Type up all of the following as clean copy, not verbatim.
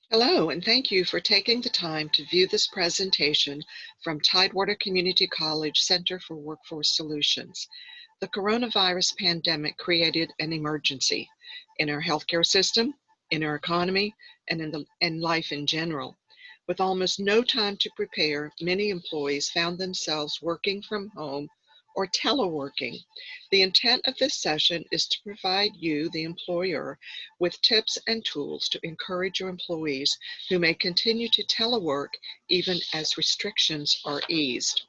Hello, and thank you for taking the time to view this presentation from Tidewater Community College Center for Workforce Solutions. The coronavirus pandemic created an emergency in our healthcare system, in our economy, and in life in general. With almost no time to prepare, many employees found themselves working from home or teleworking. The intent of this session is to provide you, the employer, with tips and tools to encourage your employees who may continue to telework even as restrictions are eased.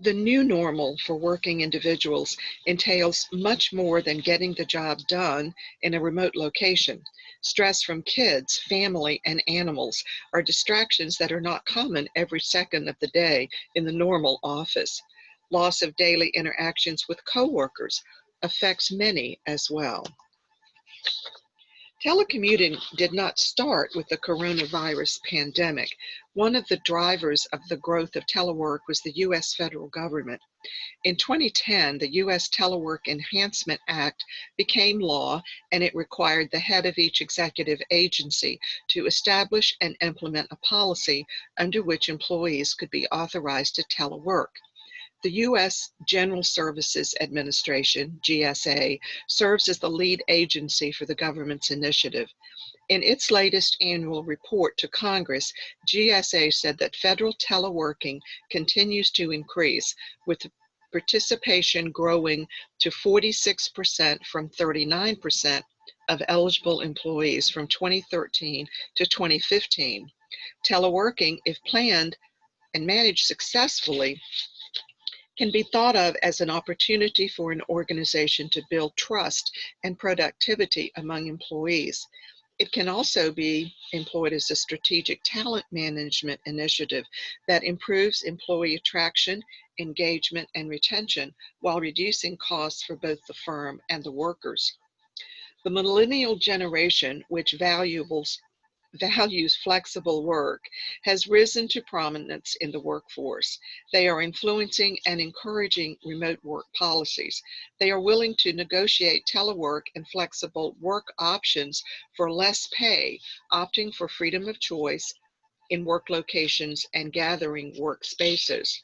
The new normal for working individuals entails much more than getting the job done in a remote location. Stress from kids, family, and animals are distractions that are not common every second of the day in the normal office. Loss of daily interactions with coworkers affects many as well. Telecommuting did not start with the coronavirus pandemic. One of the drivers of the growth of telework was the U.S. federal government. In 2010, the U.S. Telework Enhancement Act became law, and it required the head of each executive agency to establish and implement a policy under which employees could be authorized to telework. The U.S. General Services Administration, GSA, serves as the lead agency for the government's initiative. In its latest annual report to Congress, GSA said that federal teleworking continues to increase, with participation growing to 46% from 39% of eligible employees from 2013 to 2015. Teleworking, if planned and managed successfully, can be thought of as an opportunity for an organization to build trust and productivity among employees. It can also be employed as a strategic talent management initiative that improves employee attraction, engagement, and retention while reducing costs for both the firm and the workers. The millennial generation, which values flexible work, has risen to prominence in the workforce. They are influencing and encouraging remote work policies. They are willing to negotiate telework and flexible work options for less pay, opting for freedom of choice in work locations and gathering workspaces.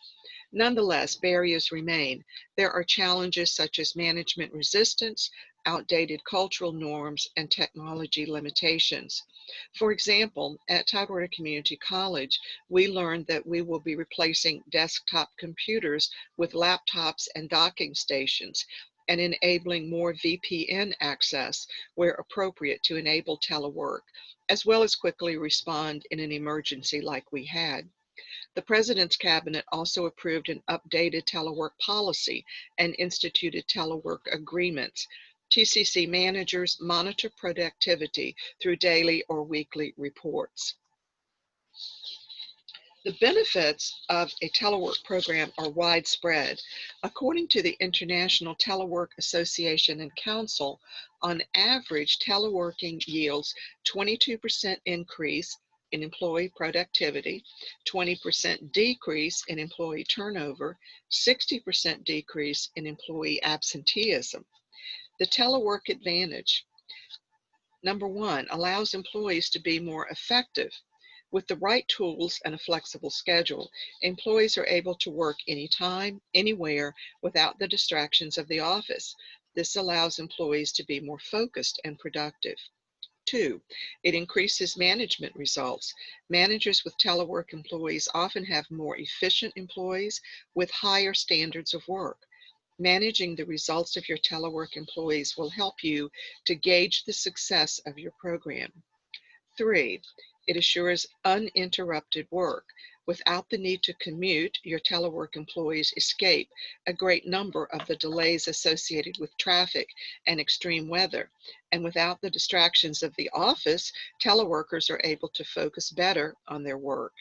Nonetheless, barriers remain. There are challenges such as management resistance, outdated cultural norms, and technology limitations. For example, at Tidewater Community College, we learned that we will be replacing desktop computers with laptops and docking stations and enabling more VPN access where appropriate to enable telework, as well as quickly respond in an emergency like we had. The President's Cabinet also approved an updated telework policy and instituted telework agreements. TCC managers monitor productivity through daily or weekly reports. The benefits of a telework program are widespread. According to the International Telework Association and Council, on average, teleworking yields 22% increase in employee productivity, 20% decrease in employee turnover, 60% decrease in employee absenteeism. The telework advantage. Number one, allows employees to be more effective. With the right tools and a flexible schedule, employees are able to work anytime, anywhere, without the distractions of the office. This allows employees to be more focused and productive. Two, it increases management results. Managers with telework employees often have more efficient employees with higher standards of work. Managing the results of your telework employees will help you to gauge the success of your program. Three, it assures uninterrupted work. Without the need to commute, your telework employees escape a great number of the delays associated with traffic and extreme weather. And without the distractions of the office, teleworkers are able to focus better on their work.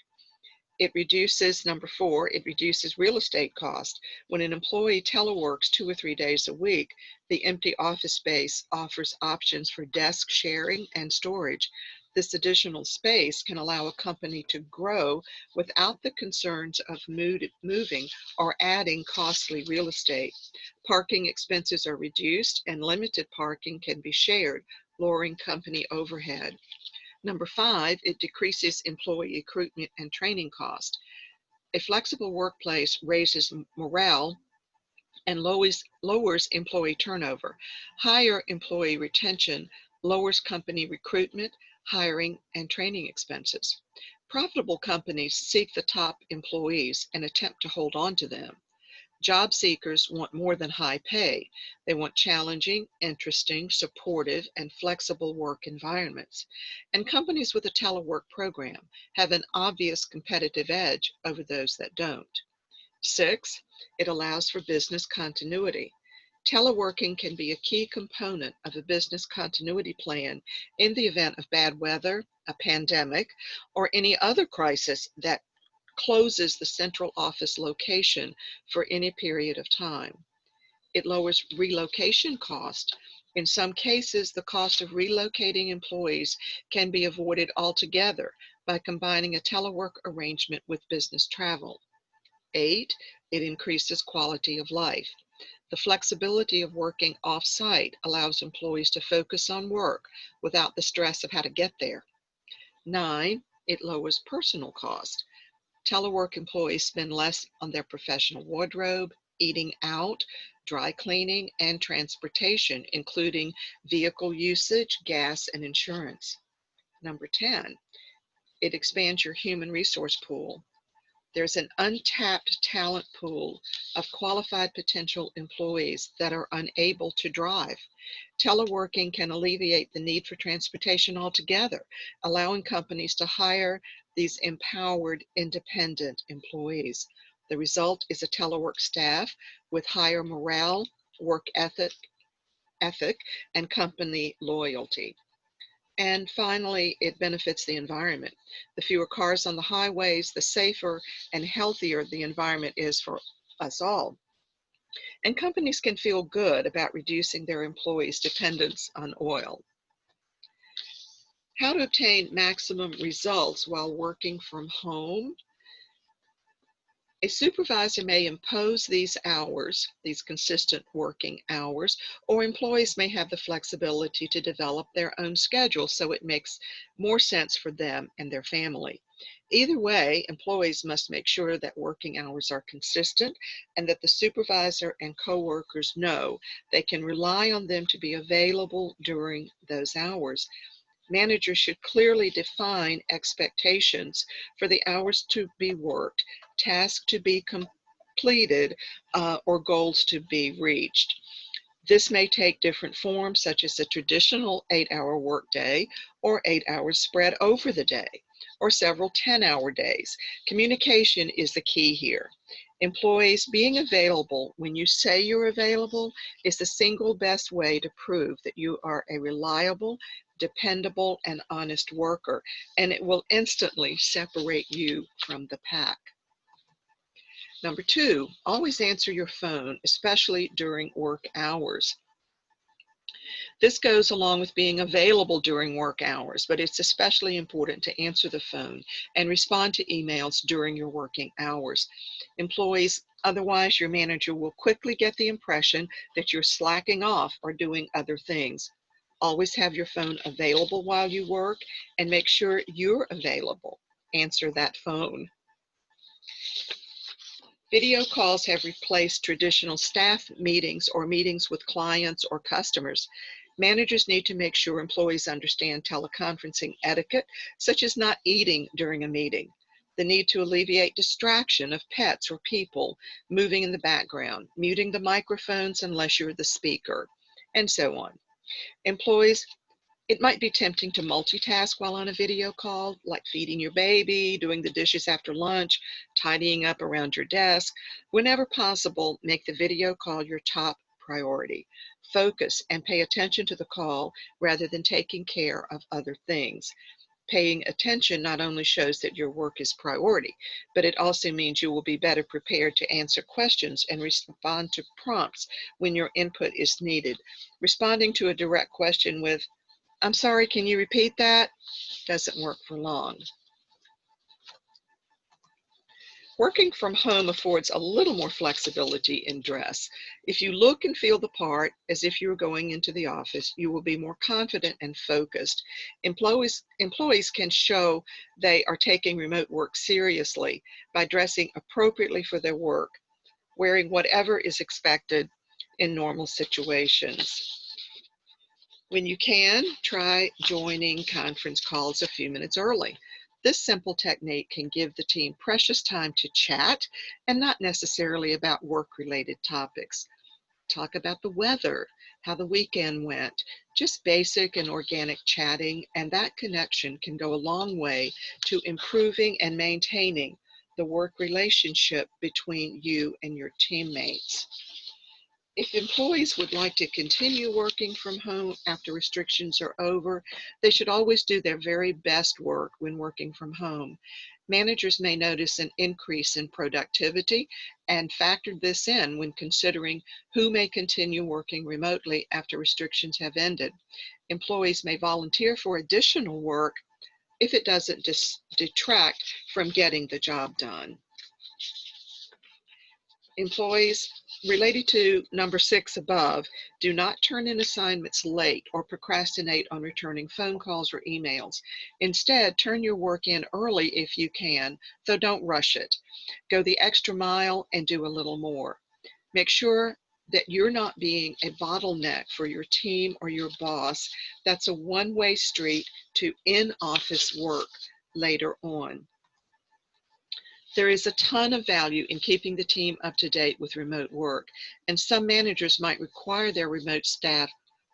It reduces, number 4, it reduces real estate cost. When an employee teleworks 2 or 3 days a week, the empty office space offers options for desk sharing and storage. This additional space can allow a company to grow without the concerns of moving or adding costly real estate. Parking expenses are reduced and limited parking can be shared, lowering company overhead. Number 5, it decreases employee recruitment and training cost. A flexible workplace raises morale and lowers employee turnover. Higher employee retention lowers company recruitment, hiring, and training expenses. Profitable companies seek the top employees and attempt to hold on to them. Job seekers want more than high pay. They want challenging, interesting, supportive, and flexible work environments. And companies with a telework program have an obvious competitive edge over those that don't. 6, it allows for business continuity. Teleworking can be a key component of a business continuity plan in the event of bad weather, a pandemic, or any other crisis that closes the central office location for any period of time. It lowers relocation cost. In some cases, the cost of relocating employees can be avoided altogether by combining a telework arrangement with business travel. 8, it increases quality of life. The flexibility of working off-site allows employees to focus on work without the stress of how to get there. 9, it lowers personal cost. Telework employees spend less on their professional wardrobe, eating out, dry cleaning, and transportation, including vehicle usage, gas, and insurance. Number 10, it expands your human resource pool. There's an untapped talent pool of qualified potential employees that are unable to drive. Teleworking can alleviate the need for transportation altogether, allowing companies to hire these empowered, independent employees. The result is a telework staff with higher morale, work ethic, and company loyalty. And finally, it benefits the environment. The fewer cars on the highways, the safer and healthier the environment is for us all. And companies can feel good about reducing their employees' dependence on oil. How to obtain maximum results while working from home. A supervisor may impose these hours, these consistent working hours, or employees may have the flexibility to develop their own schedule so it makes more sense for them and their family. Either way, employees must make sure that working hours are consistent and that the supervisor and coworkers know they can rely on them to be available during those hours. Managers should clearly define expectations for the hours to be worked, tasks to be completed, or goals to be reached. This may take different forms, such as a traditional 8-hour workday, or 8 hours spread over the day, or several 10-hour days. Communication is the key here. Employees being available when you say you're available is the single best way to prove that you are a reliable, dependable, and honest worker, and it will instantly separate you from the pack. Number 2, always answer your phone, especially during work hours. This goes along with being available during work hours, but it's especially important to answer the phone and respond to emails during your working hours. Employees, otherwise your manager will quickly get the impression that you're slacking off or doing other things. Always have your phone available while you work and make sure you're available. Answer that phone. Video calls have replaced traditional staff meetings or meetings with clients or customers. Managers need to make sure employees understand teleconferencing etiquette, such as not eating during a meeting, the need to alleviate distraction of pets or people moving in the background, muting the microphones unless you're the speaker, and so on. Employees, it might be tempting to multitask while on a video call, like feeding your baby, doing the dishes after lunch, tidying up around your desk. Whenever possible, make the video call your top priority. Focus and pay attention to the call rather than taking care of other things. Paying attention not only shows that your work is priority, but it also means you will be better prepared to answer questions and respond to prompts when your input is needed. Responding to a direct question with, "I'm sorry, can you repeat that?" doesn't work for long. Working from home affords a little more flexibility in dress. If you look and feel the part as if you were going into the office, you will be more confident and focused. Employees can show they are taking remote work seriously by dressing appropriately for their work, wearing whatever is expected in normal situations. When you can, try joining conference calls a few minutes early. This simple technique can give the team precious time to chat and not necessarily about work-related topics. Talk about the weather, how the weekend went, just basic and organic chatting, and that connection can go a long way to improving and maintaining the work relationship between you and your teammates. If employees would like to continue working from home after restrictions are over, they should always do their very best work when working from home. Managers may notice an increase in productivity and factor this in when considering who may continue working remotely after restrictions have ended. Employees may volunteer for additional work if it doesn't detract from getting the job done. Employees, related to number 6 above, do not turn in assignments late or procrastinate on returning phone calls or emails. Instead, turn your work in early if you can, though don't rush it. Go the extra mile and do a little more. Make sure that you're not being a bottleneck for your team or your boss. That's a one-way street to in-office work later on. There is a ton of value in keeping the team up to date with remote work, and some managers might require their remote staff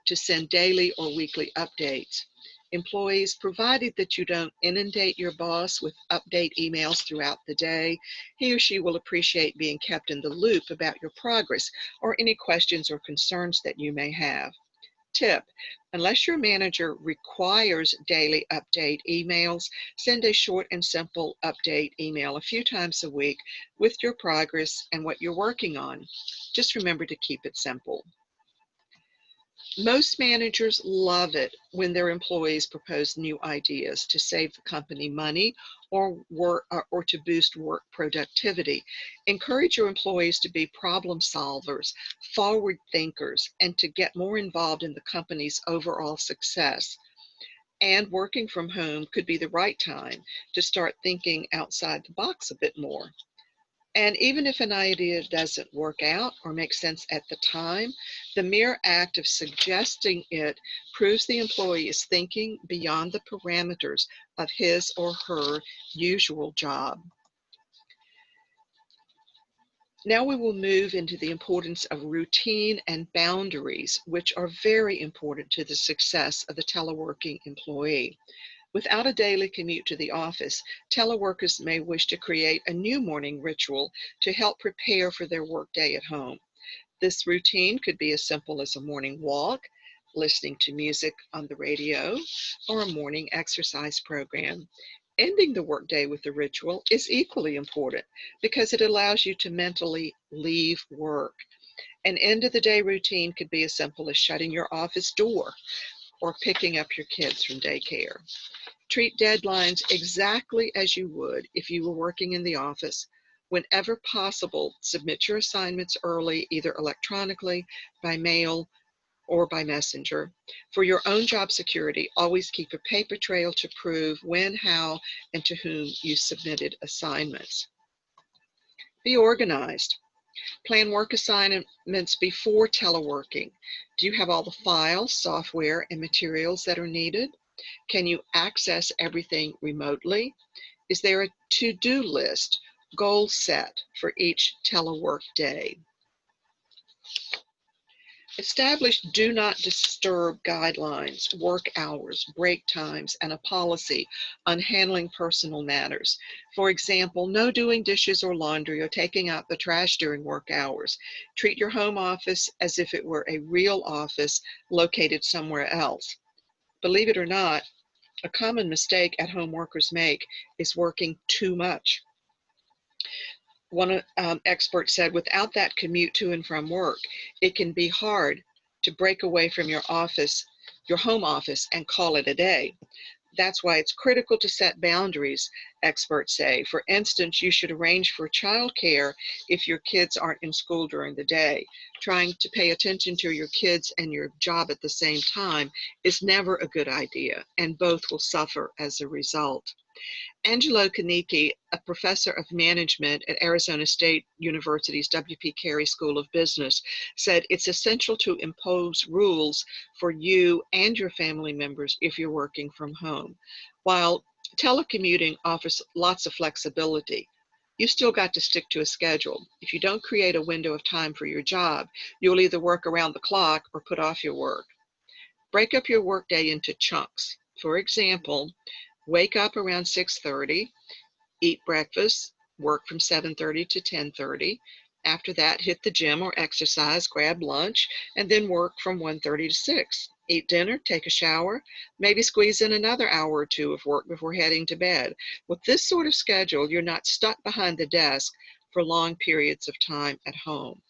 to send daily or weekly updates. Employees, provided that you don't inundate your boss with update emails throughout the day, he or she will appreciate being kept in the loop about your progress or any questions or concerns that you may have. Tip: unless your manager requires daily update emails, send a short and simple update email a few times a week with your progress and what you're working on. Just remember to keep it simple. Most managers love it when their employees propose new ideas to save the company money or to boost work productivity. Encourage your employees to be problem solvers, forward thinkers, and to get more involved in the company's overall success. And working from home could be the right time to start thinking outside the box a bit more. And even if an idea doesn't work out or make sense at the time, the mere act of suggesting it proves the employee is thinking beyond the parameters of his or her usual job. Now we will move into the importance of routine and boundaries, which are very important to the success of the teleworking employee. Without a daily commute to the office, teleworkers may wish to create a new morning ritual to help prepare for their workday at home. This routine could be as simple as a morning walk, listening to music on the radio, or a morning exercise program. Ending the workday with a ritual is equally important because it allows you to mentally leave work. An end of the day routine could be as simple as shutting your office door or picking up your kids from daycare. Treat deadlines exactly as you would if you were working in the office. Whenever possible, submit your assignments early, either electronically, by mail, or by messenger. For your own job security, always keep a paper trail to prove when, how, and to whom you submitted assignments. Be organized. Plan work assignments before teleworking. Do you have all the files, software, and materials that are needed? Can you access everything remotely? Is there a to-do list, goal set for each telework day? Establish do not disturb guidelines, work hours, break times, and a policy on handling personal matters. For example, no doing dishes or laundry or taking out the trash during work hours. Treat your home office as if it were a real office located somewhere else. Believe it or not, A common mistake at-home workers make is working too much. One expert said, without that commute to and from work, it can be hard to break away from your office, your home office, and call it a day. That's why it's critical to set boundaries, experts say. For instance, you should arrange for childcare if your kids aren't in school during the day. Trying to pay attention to your kids and your job at the same time is never a good idea, and both will suffer as a result. Angelo Kanicki, a professor of management at Arizona State University's W.P. Carey School of Business, said it's essential to impose rules for you and your family members if you're working from home. While telecommuting offers lots of flexibility, you still got to stick to a schedule. If you don't create a window of time for your job, you'll either work around the clock or put off your work. Break up your workday into chunks. For example, wake up around 6:30, eat breakfast, work from 7:30 to 10:30. After that, hit the gym or exercise, grab lunch, and then work from 1:30 to 6. Eat dinner, take a shower, maybe squeeze in another hour or two of work before heading to bed. With this sort of schedule, you're not stuck behind the desk for long periods of time at home.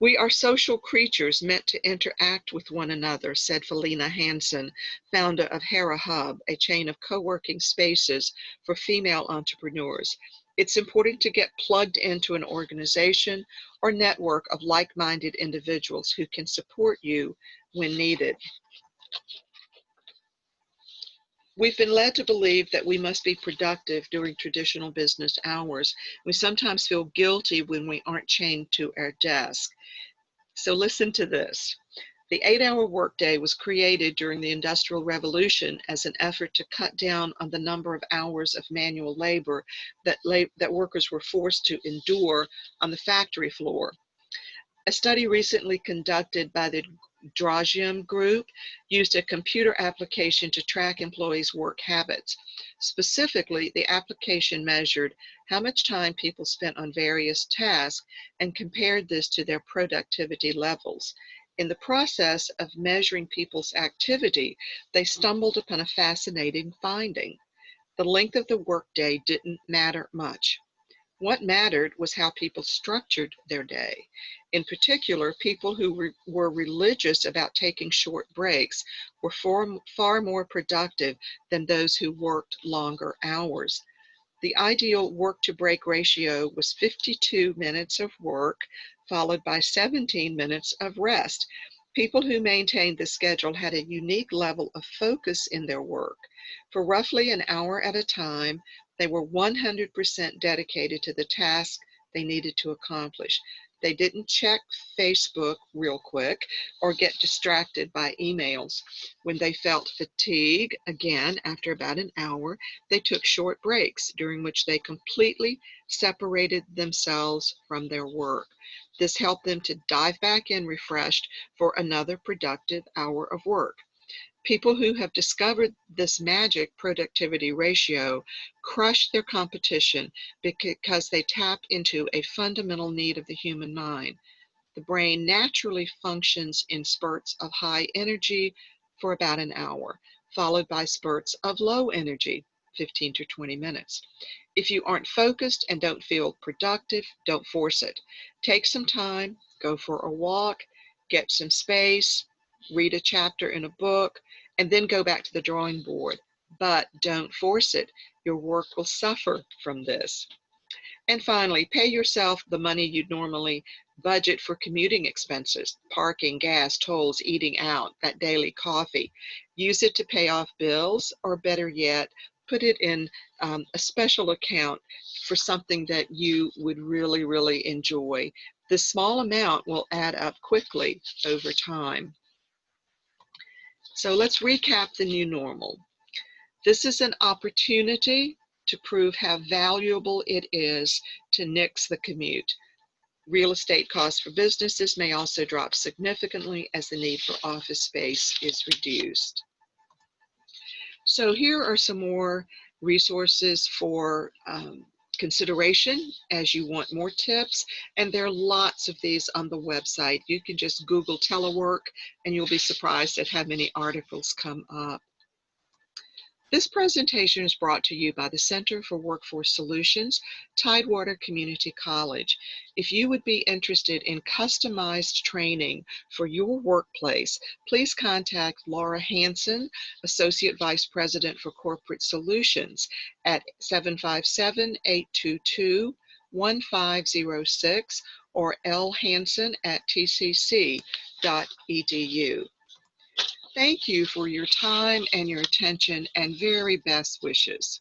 We are social creatures meant to interact with one another, said Felina Hansen, founder of Hera Hub, a chain of co-working spaces for female entrepreneurs. It's important to get plugged into an organization or network of like-minded individuals who can support you when needed. We've been led to believe that we must be productive during traditional business hours. We sometimes feel guilty when we aren't chained to our desk. So listen to this. The 8-hour workday was created during the Industrial Revolution as an effort to cut down on the number of hours of manual labor that workers were forced to endure on the factory floor. A study recently conducted by the Drogium Group used a computer application to track employees' work habits. Specifically, the application measured how much time people spent on various tasks and compared this to their productivity levels. In the process of measuring people's activity, they stumbled upon a fascinating finding. The length of the workday didn't matter much. What mattered was how people structured their day. In particular, people who were religious about taking short breaks were far more productive than those who worked longer hours. The ideal work-to-break ratio was 52 minutes of work, followed by 17 minutes of rest. People who maintained the schedule had a unique level of focus in their work. For roughly an hour at a time, they were 100% dedicated to the task they needed to accomplish. They didn't check Facebook real quick or get distracted by emails. When they felt fatigue, again, after about an hour, they took short breaks during which they completely separated themselves from their work. This helped them to dive back in refreshed for another productive hour of work. People who have discovered this magic productivity ratio crush their competition because they tap into a fundamental need of the human mind. The brain naturally functions in spurts of high energy for about an hour, followed by spurts of low energy, 15 to 20 minutes. If you aren't focused and don't feel productive, don't force it. Take some time, go for a walk, get some space, read a chapter in a book, and then go back to the drawing board. But don't force it. Your work will suffer from this. And finally, pay yourself the money you'd normally budget for commuting expenses, parking, gas, tolls, eating out, that daily coffee. Use it to pay off bills, or better yet, put it in a special account for something that you would really, really enjoy. The small amount will add up quickly over time. So let's recap the new normal. This is an opportunity to prove how valuable it is to nix the commute. Real estate costs for businesses may also drop significantly as the need for office space is reduced. So here are some more resources for consideration as you want more tips, and there are lots of these on the website. You can just Google telework and you'll be surprised at how many articles come up. This presentation is brought to you by the Center for Workforce Solutions, Tidewater Community College. If you would be interested in customized training for your workplace, please contact Laura Hanson, Associate Vice President for Corporate Solutions, at 757-822-1506 or lhanson@tcc.edu. Thank you for your time and your attention and very best wishes.